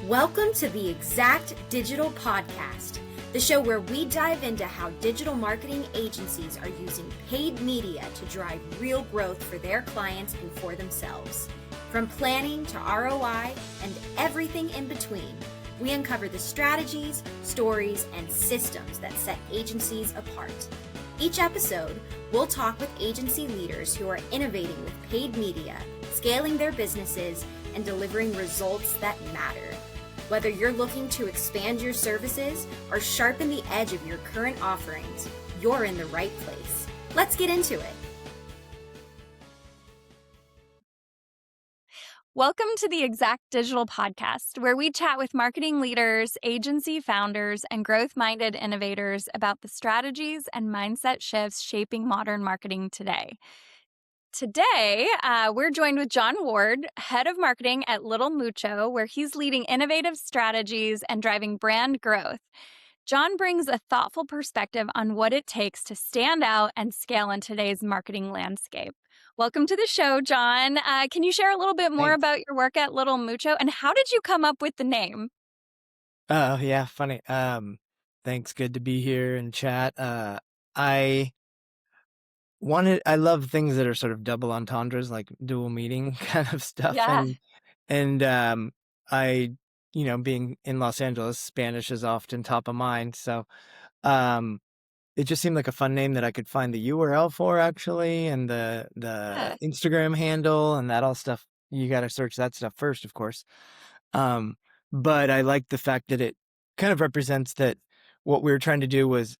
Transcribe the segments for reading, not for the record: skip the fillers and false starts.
Welcome to the Exact Digital Podcast, the show where we dive into how digital marketing agencies are using paid media to drive real growth for their clients and for themselves. From planning to ROI and everything in between, we uncover the strategies, stories, and systems that set agencies apart. Each episode, we'll talk with agency leaders who are innovating with paid media, scaling their businesses, and delivering results that matter. Whether you're looking to expand your services or sharpen the edge of your current offerings, you're in the right place. Let's get into it. Welcome to the Exact Digital Podcast, where we chat with marketing leaders, agency founders, and growth-minded innovators about the strategies and mindset shifts shaping modern marketing today. Today, we're joined with John Ward, head of marketing at littleMUCHO, where he's leading innovative strategies and driving brand growth. John brings a thoughtful perspective on what it takes to stand out and scale in today's marketing landscape. Welcome to the show, John. Can you share a little bit more about your work at littleMUCHO, and how did you come up with the name? Oh, yeah, funny. Thanks. Good to be here and chat. I love things that are sort of double entendres, like dual meaning kind of stuff. Yeah. And being in Los Angeles, Spanish is often top of mind. So, it just seemed like a fun name that I could find the URL for, actually, and the Yeah. Instagram handle and that all stuff. You got to search that stuff first, of course. But I like the fact that it kind of represents that what we were trying to do was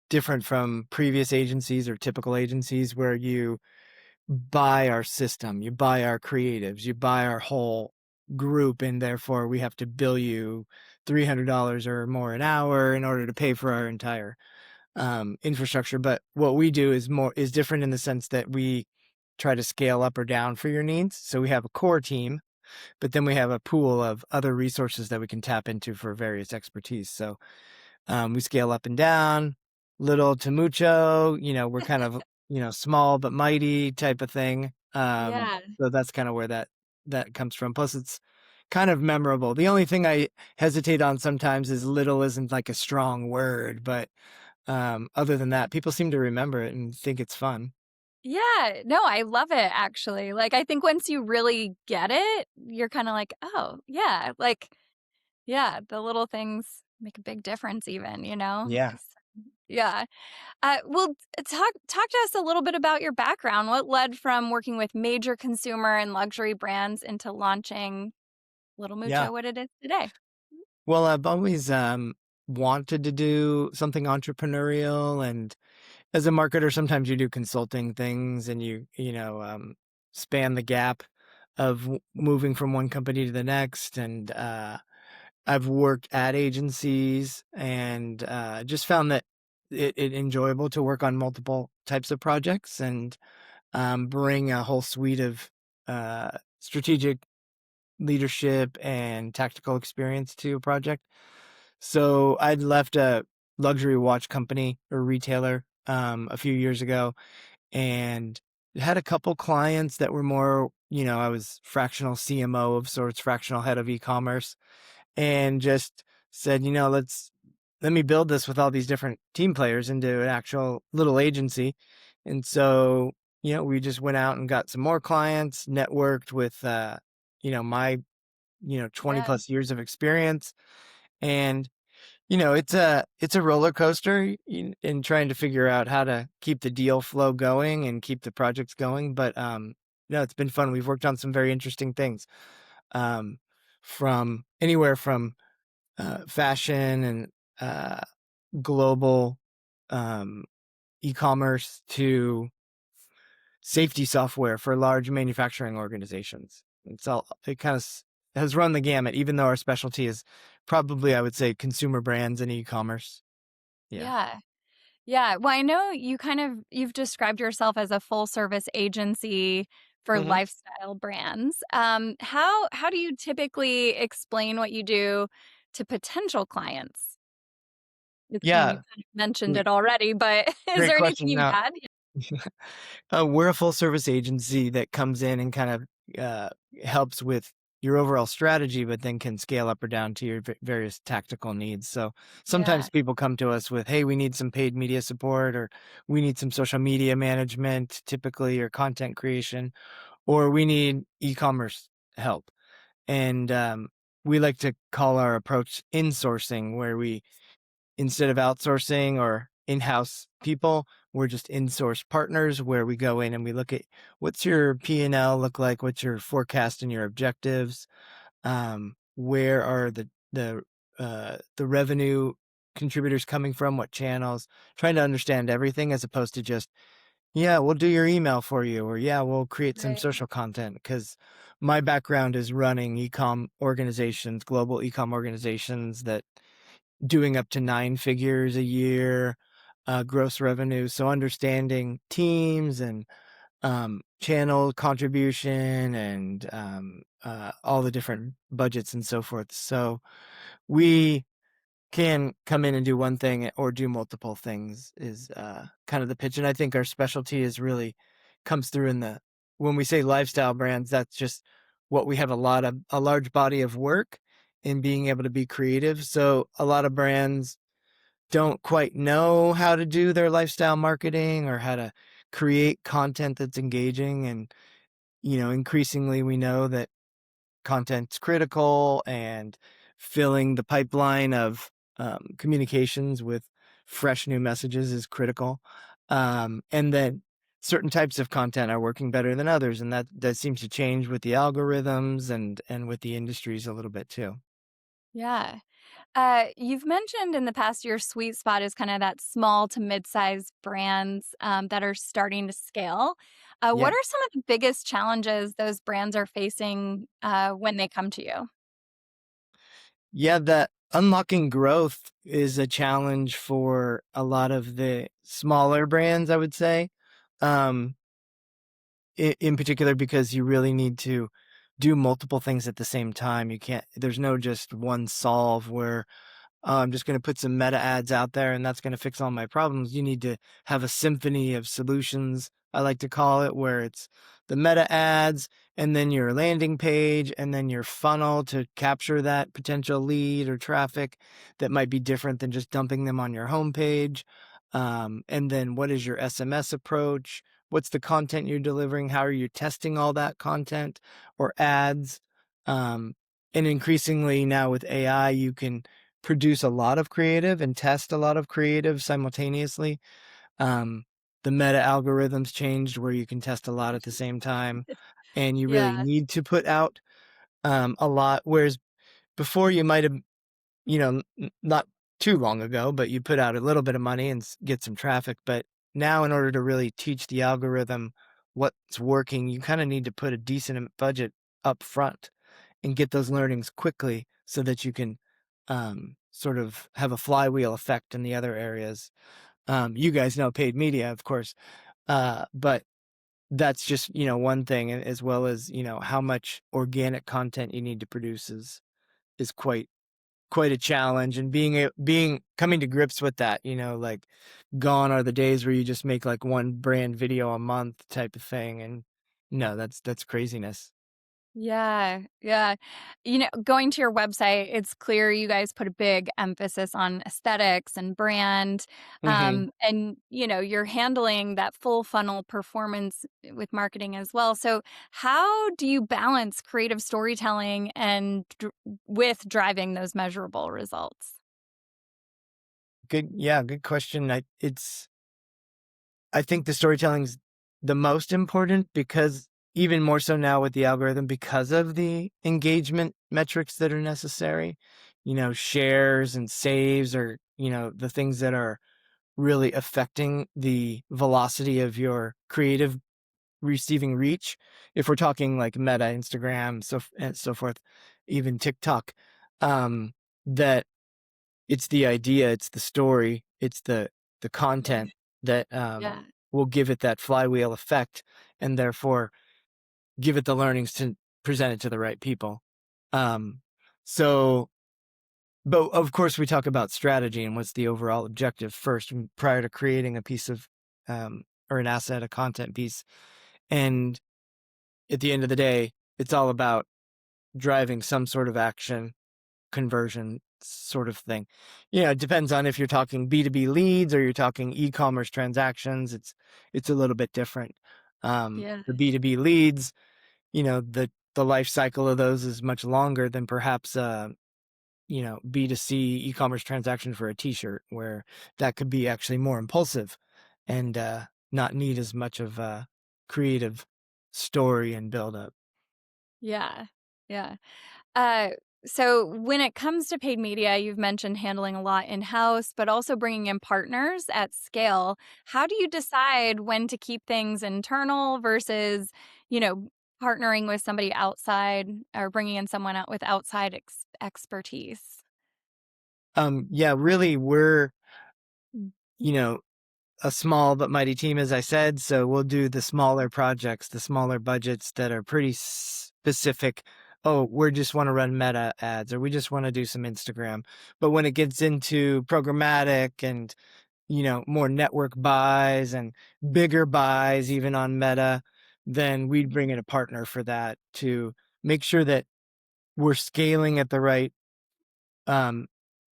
different from previous agencies or typical agencies where you buy our system, you buy our creatives, you buy our whole group, and therefore we have to bill you $300 or more an hour in order to pay for our entire infrastructure. But what we do is different in the sense that we try to scale up or down for your needs. So we have a core team, but then we have a pool of other resources that we can tap into for various expertise. So we scale up and down, little to mucho, we're kind of, small but mighty type of thing. Yeah. So that's kind of where that comes from. Plus it's kind of memorable. The only thing I hesitate on sometimes is little isn't like a strong word, but other than that, people seem to remember it and think it's fun. Yeah, no, I love it, actually. Like, I think once you really get it, you're kind of like, oh, yeah, the little things make a big difference even, Yeah. Yeah. Well, talk to us a little bit about your background. What led from working with major consumer and luxury brands into launching Yeah. littleMUCHO what it is today? Well, I've always wanted to do something entrepreneurial, and as a marketer, sometimes you do consulting things and you span the gap of moving from one company to the next. And I've worked at agencies and just found that it enjoyable to work on multiple types of projects and bring a whole suite of strategic leadership and tactical experience to a project. So I'd left a luxury watch company or retailer a few years ago and had a couple clients that were more, I was fractional CMO of sorts, fractional head of e-commerce, and just said, let me build this with all these different team players into an actual little agency. And so, we just went out and got some more clients, networked with, my, 20 Yeah. plus years of experience. And it's a roller coaster in trying to figure out how to keep the deal flow going and keep the projects going. But it's been fun. We've worked on some very interesting things, from anywhere from fashion and global e-commerce to safety software for large manufacturing organizations. It kind of has run the gamut, even though our specialty is probably, I would say, consumer brands and e-commerce. Yeah. Yeah. Well, I know you've described yourself as a full service agency for Mhm. lifestyle brands. How do you typically explain what you do to potential clients? Assuming you Yeah, kind of mentioned mm, it already, but is great there anything question. you No, add? we're a full service agency that comes in and kind of helps with, your overall strategy, but then can scale up or down to your various tactical needs. So Yeah. sometimes people come to us with, hey, we need some paid media support, or we need some social media management, typically, or content creation, or we need e-commerce help. And we like to call our approach insourcing, where we, instead of outsourcing or in-house people, we're just in-source partners, where we go in and we look at what's your P&L look like, what's your forecast and your objectives, where are the revenue contributors coming from, what channels, trying to understand everything, as opposed to just, yeah, we'll do your email for you, or yeah, we'll create some Right. social content. Because my background is running e-com organizations, global e-com organizations, that doing up to 9 figures a year, gross revenue. So understanding teams and channel contribution and all the different budgets and so forth. So we can come in and do one thing or do multiple things is kind of the pitch. And I think our specialty is really comes through in the, when we say lifestyle brands, that's just what we have a large body of work in being able to be creative. So a lot of brands don't quite know how to do their lifestyle marketing or how to create content that's engaging. And, increasingly we know that content's critical, and filling the pipeline of communications with fresh new messages is critical. And then certain types of content are working better than others. And that seems to change with the algorithms and with the industries a little bit too. Yeah. You've mentioned in the past your sweet spot is kind of that small to mid-sized brands that are starting to scale. Yeah. What are some of the biggest challenges those brands are facing when they come to you? Yeah, that unlocking growth is a challenge for a lot of the smaller brands, I would say. Um, in particular, because you really need to do multiple things at the same time. You can't, there's no just one solve where, I'm just going to put some meta ads out there and that's going to fix all my problems. You need to have a symphony of solutions, I like to call it, where it's the meta ads and then your landing page and then your funnel to capture that potential lead or traffic that might be different than just dumping them on your homepage. And then what is your SMS approach? What's the content you're delivering? How are you testing all that content or ads? And increasingly now with AI, you can produce a lot of creative and test a lot of creative simultaneously. Um, the meta algorithms changed where you can test a lot at the same time, and you really Yeah. need to put out a lot. Whereas before, you might have, not too long ago, but you put out a little bit of money and get some traffic. But now, in order to really teach the algorithm what's working, you kind of need to put a decent budget up front and get those learnings quickly so that you can sort of have a flywheel effect in the other areas. You guys know paid media, of course, but that's just, one thing, as well as, how much organic content you need to produce is quite a challenge. And coming to grips with that, like, gone are the days where you just make like one brand video a month type of thing. And no, that's craziness. Yeah, yeah. Going to your website, it's clear you guys put a big emphasis on aesthetics and brand. Hmm. You're handling that full funnel performance with marketing as well. So, how do you balance creative storytelling and with driving those measurable results? Good. Yeah, good question. I think the storytelling's the most important, because even more so now with the algorithm, because of the engagement metrics that are necessary, shares and saves are, the things that are really affecting the velocity of your creative receiving reach. If we're talking like Meta, Instagram, and so forth, even TikTok, that it's the idea, it's the story, it's the content that Yeah. will give it that flywheel effect, and therefore give it the learnings to present it to the right people. Um, so, but of course, we talk about strategy and what's the overall objective first, prior to creating a piece of or an asset, a content piece. And at the end of the day, it's all about driving some sort of action conversion sort of thing. It depends on if you're talking B2B leads or you're talking e-commerce transactions. It's a little bit different. Yeah. The B2B leads, the life cycle of those is much longer than perhaps B2C e-commerce transaction for a t-shirt, where that could be actually more impulsive and not need as much of a creative story and build up. Yeah. Yeah. Uh, so when it comes to paid media, you've mentioned handling a lot in-house, but also bringing in partners at scale. How do you decide when to keep things internal versus, you know, partnering with somebody outside or bringing in someone out with outside expertise? Yeah, really, we're, you know, a small but mighty team, as I said. So we'll do the smaller projects, the smaller budgets that are pretty specific. Oh, we just want to run meta ads, or we just want to do some Instagram. But when it gets into programmatic and, more network buys and bigger buys, even on meta, then we'd bring in a partner for that to make sure that we're scaling at the right um,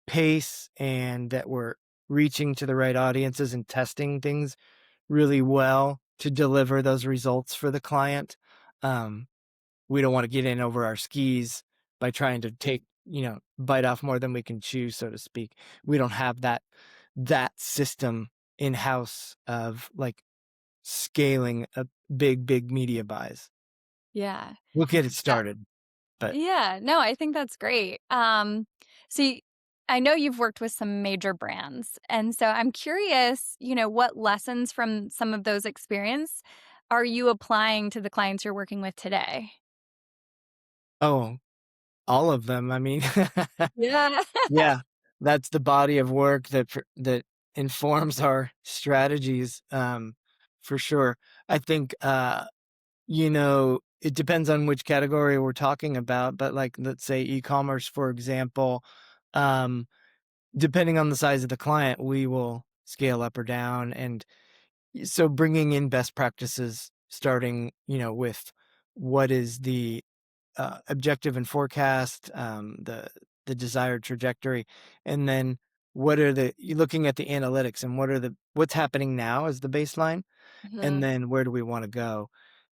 pace and that we're reaching to the right audiences and testing things really well to deliver those results for the client. Um, we don't want to get in over our skis by trying to take, bite off more than we can chew, so to speak. We don't have that system in house of like scaling a big media buys. Yeah. We'll get it Yeah. started, but Yeah, no, I think that's great. See, I know you've worked with some major brands, and so I'm curious, what lessons from some of those experience are you applying to the clients you're working with today? oh, all of them. I mean, Yeah. yeah, that's the body of work that informs our strategies, for sure. I think, it depends on which category we're talking about, but like, let's say e-commerce, for example, um, depending on the size of the client, we will scale up or down. And so bringing in best practices, starting, with what is the objective and forecast, the desired trajectory, and then you're looking at the analytics and what's happening now as the baseline, and Mhm. then where do we want to go?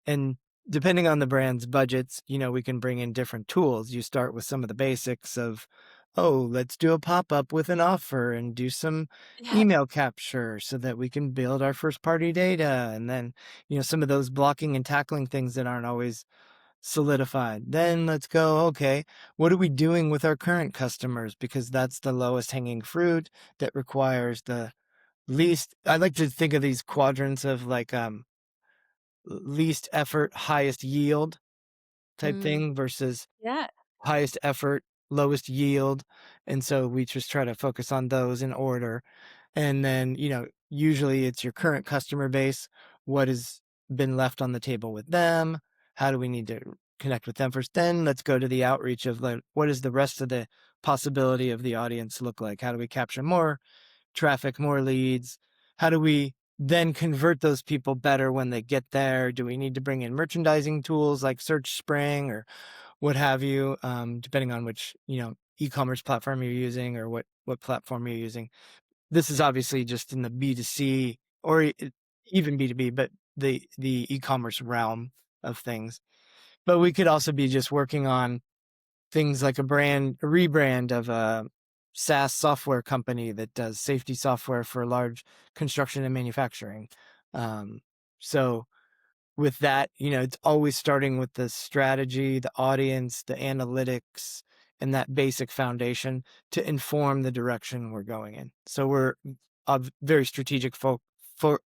And depending on the brand's budgets, we can bring in different tools. You start with some of the basics of, oh, let's do a pop-up with an offer and do some Yeah. email capture so that we can build our first party data. And then, some of those blocking and tackling things that aren't always solidified. Then let's go, okay, what are we doing with our current customers? Because that's the lowest hanging fruit that requires the least. I like to think of these quadrants of like least effort, highest yield type Mm. thing versus Yeah. highest effort, lowest yield. And so we just try to focus on those in order. And then, usually it's your current customer base. What has been left on the table with them? How do we need to connect with them first? Then let's go to the outreach of like, what does the rest of the possibility of the audience look like? How do we capture more traffic, more leads? How do we then convert those people better when they get there? Do we need to bring in merchandising tools like Search Spring or what have you, depending on which, e-commerce platform you're using or what platform you're using? This is obviously just in the B2C or even B2B, but the e-commerce realm of things. But we could also be just working on things like a rebrand of a SaaS software company that does safety software for large construction and manufacturing. So with that, it's always starting with the strategy, the audience, the analytics, and that basic foundation to inform the direction we're going in. So we're very strategic,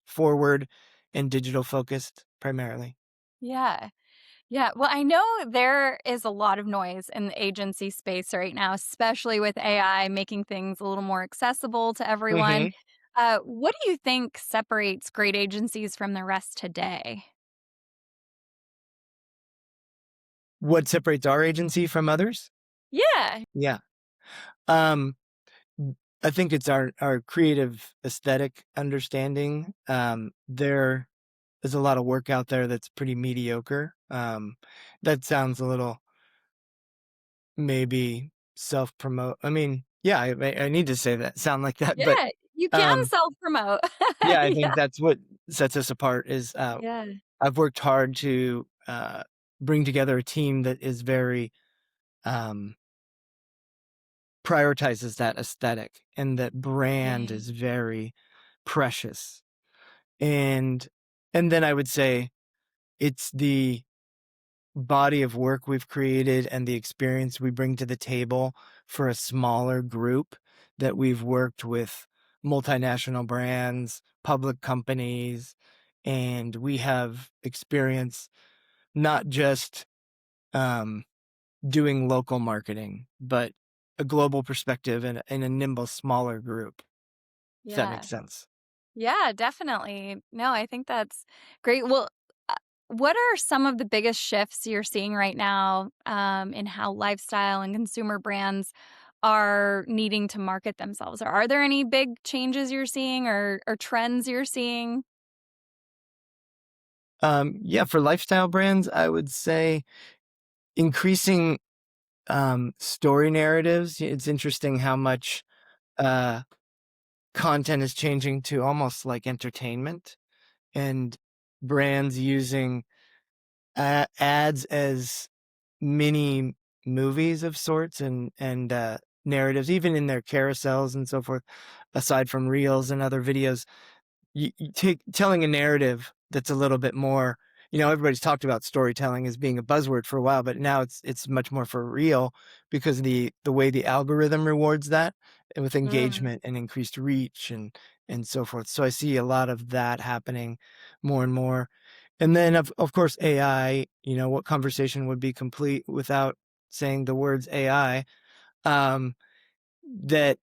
forward, and digital focused primarily. Yeah. Yeah. Well, I know there is a lot of noise in the agency space right now, especially with AI making things a little more accessible to everyone. Hmm. What do you think separates great agencies from the rest today? What separates our agency from others? Yeah. Yeah. Um, I think it's our creative aesthetic understanding. There is a lot of work out there that's pretty mediocre. That sounds a little maybe self-promote. I mean, yeah, I need to say that, sound like that, but Yeah, you can um, self-promote. yeah, I Yeah, think that's what sets us apart is yeah, I've worked hard to bring together a team that is very um, prioritizes that aesthetic, and that brand right, is very precious. And then I would say it's the body of work we've created and the experience we bring to the table for a smaller group that we've worked with multinational brands, public companies, and we have experience not just um, doing local marketing, but a global perspective and a nimble, smaller group, if that yeah. makes sense. Yeah, definitely. No, I think that's great. Well, uh, what are some of the biggest shifts you're seeing right now in how lifestyle and consumer brands are needing to market themselves? Or are there any big changes you're seeing or trends you're seeing? Yeah, for lifestyle brands, I would say increasing story narratives. It's interesting how much uh, content is changing to almost like entertainment, and brands using ads as mini movies of sorts, and narratives, even in their carousels and so forth, aside from reels and other videos. You take telling a narrative that's a little bit more, everybody's talked about storytelling as being a buzzword for a while, but now it's much more for real because of the way the algorithm rewards that, and with Mm, engagement and increased reach and so forth. So I see a lot of that happening more and more. And then of course AI, what conversation would be complete without saying the words AI? Um, that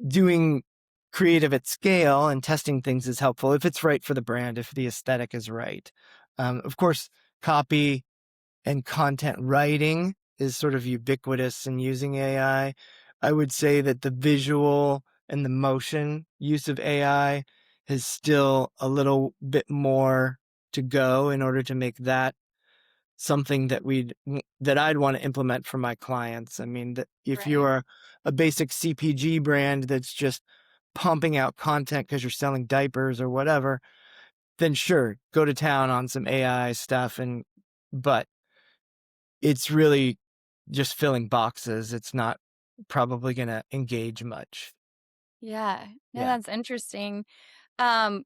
doing creative at scale and testing things is helpful if it's right for the brand, if the aesthetic is right. Of course, copy and content writing is sort of ubiquitous in using AI. I would say that the visual and the motion use of AI is still a little bit more to go in order to make that something that I'd want to implement for my clients. I mean, that if right. you're a basic CPG brand that's just pumping out content because you're selling diapers or whatever, then sure, go to town on some AI stuff, but it's really just filling boxes. It's not probably going to engage much. Yeah. No, Yeah. that's interesting.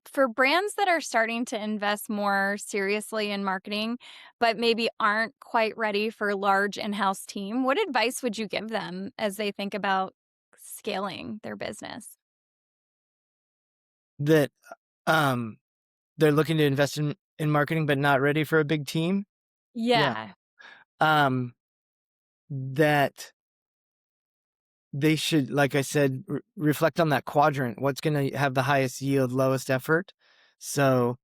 For brands that are starting to invest more seriously in marketing, but maybe aren't quite ready for a large in-house team, what advice would you give them as they think about scaling their business? That um they're looking to invest in marketing but not ready for a big team. Yeah. Yeah. Um that they should, like I said, reflect on that quadrant. What's going to have the highest yield, lowest effort? So,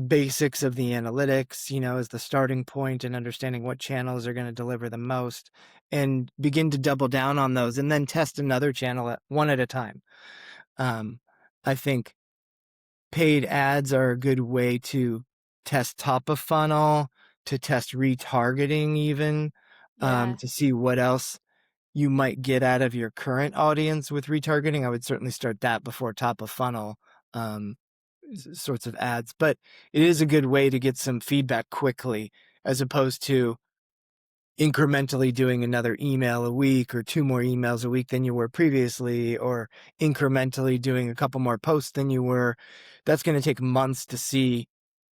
basics of the analytics, is the starting point, and understanding what channels are going to deliver the most, and begin to double down on those, and then test another channel one at a time. Um, I think paid ads are a good way to test top of funnel, to test retargeting, even Yeah. to see what else you might get out of your current audience with retargeting. I would certainly start that before top of funnel um, sorts of ads, but it is a good way to get some feedback quickly, as opposed to incrementally doing another email a week or two more emails a week than you were previously, or incrementally doing a couple more posts than you were. That's going to take months to see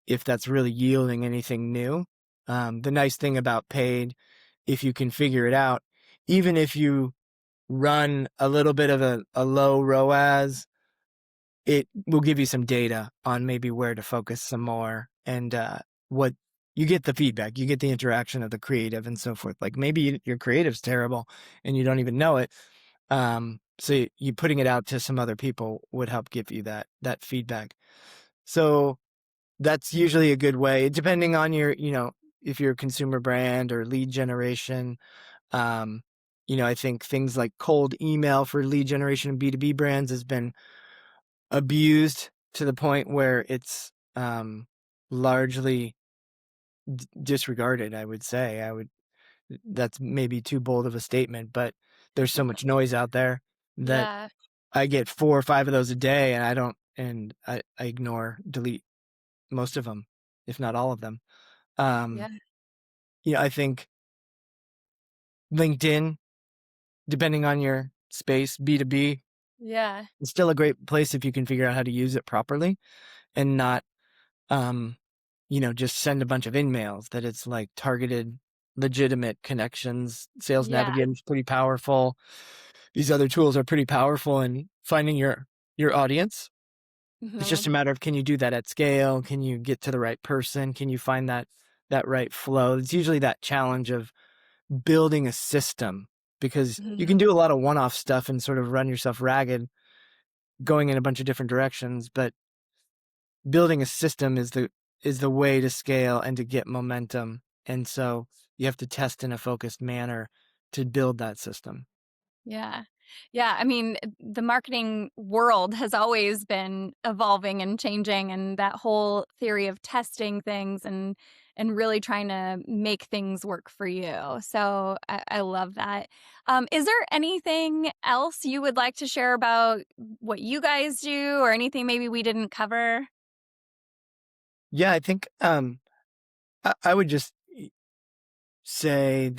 if that's really yielding anything new. The nice thing about paid, if you can figure it out, even if you run a little bit of a low ROAS, it will give you some data on maybe where to focus some more, and what you get the feedback, you get the interaction of the creative and so forth. Like maybe your creative's terrible and you don't even know it. So you putting it out to some other people would help give you that feedback. So that's usually a good way, depending on your, if you're a consumer brand or lead generation. Um, I think things like cold email for lead generation in B2B brands has been abused to the point where it's largely disregarded, I would say. that's maybe too bold of a statement, but there's so much noise out there that Yeah. I get 4 or 5 of those a day, and I ignore, delete most of them, if not all of them. Um, Yeah. I think LinkedIn, depending on your space, B2B, Yeah. is still a great place if you can figure out how to use it properly and not, um, just send a bunch of in-mails, that it's like targeted, legitimate connections. Sales Yeah. Navigator is pretty powerful. These other tools are pretty powerful in finding your audience. It's just Mhm. a matter of, can you do that at scale? Can you get to the right person? Can you find that right flow? It's usually that challenge of building a system, because you can Mhm. do a lot of one-off stuff and sort of run yourself ragged going in a bunch of different directions, but building a system is the way to scale and to get momentum. And so you have to test in a focused manner to build that system. Yeah. Yeah, I mean, the marketing world has always been evolving and changing, and that whole theory of testing things and really trying to make things work for you. So I love that. Is there anything else you would like to share about what you guys do, or anything maybe we didn't cover? Yeah, I think I would just say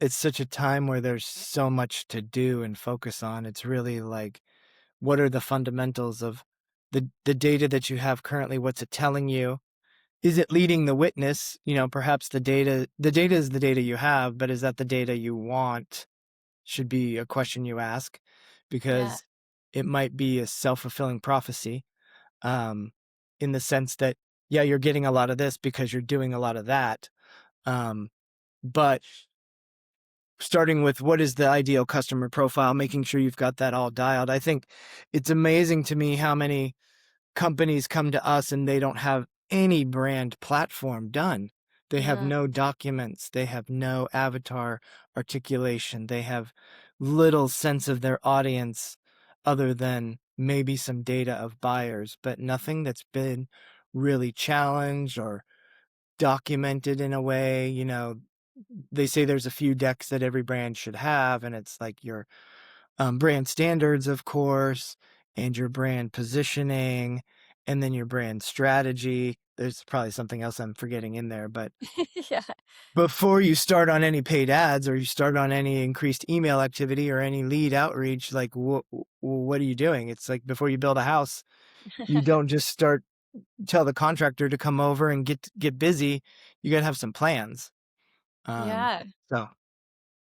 it's such a time where there's so much to do and focus on. It's really like, what are the fundamentals of the data that you have currently? What's it telling you? Is it leading the witness? Perhaps the data is the data you have, but is that the data you want? Should be a question you ask, Yeah. because it might be a self-fulfilling prophecy, um, in the sense that, yeah, you're getting a lot of this because you're doing a lot of that. But starting with, what is the ideal customer profile, making sure you've got that all dialed. I think it's amazing to me how many companies come to us and they don't have any brand platform done. They have Yeah. no documents, they have no avatar articulation, they have little sense of their audience other than maybe some data of buyers, but nothing that's been really challenged or documented in a way. They say there's a few decks that every brand should have, and it's like your brand standards, of course, and your brand positioning, and then your brand strategy. There's probably something else I'm forgetting in there, but Yeah. before you start on any paid ads or you start on any increased email activity or any lead outreach, like, what are you doing? It's like, before you build a house, you don't just tell the contractor to come over and get busy. You got to have some plans. Um, Yeah. so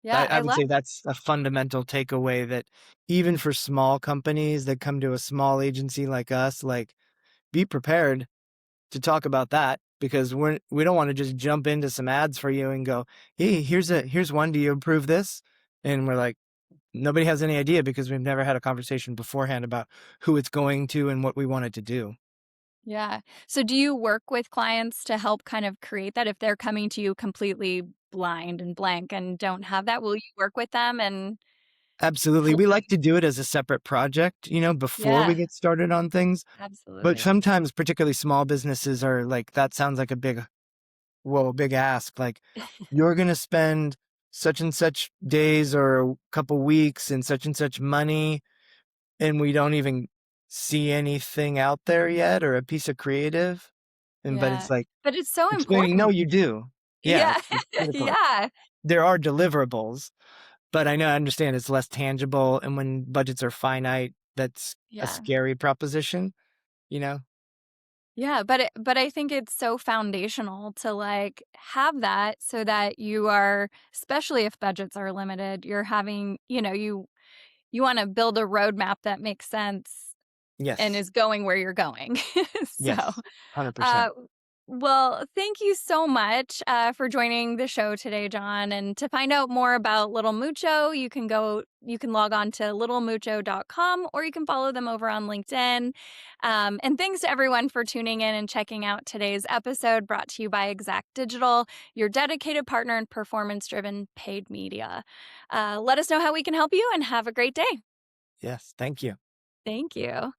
Yeah, I I would love. say that's a fundamental takeaway, that even for small companies that come to a small agency like us, like, be prepared to talk about that, because we don't want to just jump into some ads for you and go, hey, here's one. Do you approve this? And we're like, nobody has any idea, because we've never had a conversation beforehand about who it's going to and what we want it to do. Yeah. So do you work with clients to help kind of create that if they're coming to you completely blind and blank and don't have that? Will you work with them and Absolutely. help We them? like to do it as a separate project, before we Yeah, get started on things. But absolutely. sometimes, particularly small businesses, are like, that sounds like big ask. Like, you're going to spend such and such days or a couple weeks and such money, and we don't even see anything out there yet, or a piece of creative. But Yeah. it's like But it's so explaining, no, important. you do. Yeah, Yeah. it's critical. Yeah. There are deliverables, but I understand it's less tangible. And when budgets are finite, that's a Yeah. scary proposition, you know? Yeah, but I think it's so foundational to, like, have that so that you are, especially if budgets are limited, you're having, you wanna build a roadmap that makes sense and Yes. is going where you're going. So, Yes. uh, 100%. well, thank you so much for joining the show today, John. And to find out more about Little Mucho, you can log on to littlemucho.com, or you can follow them over on LinkedIn. And thanks to everyone for tuning in and checking out today's episode, brought to you by Exact Digital, your dedicated partner in performance driven paid media. Let us know how we can help you, and have a great day. Yes. Thank you. Thank you.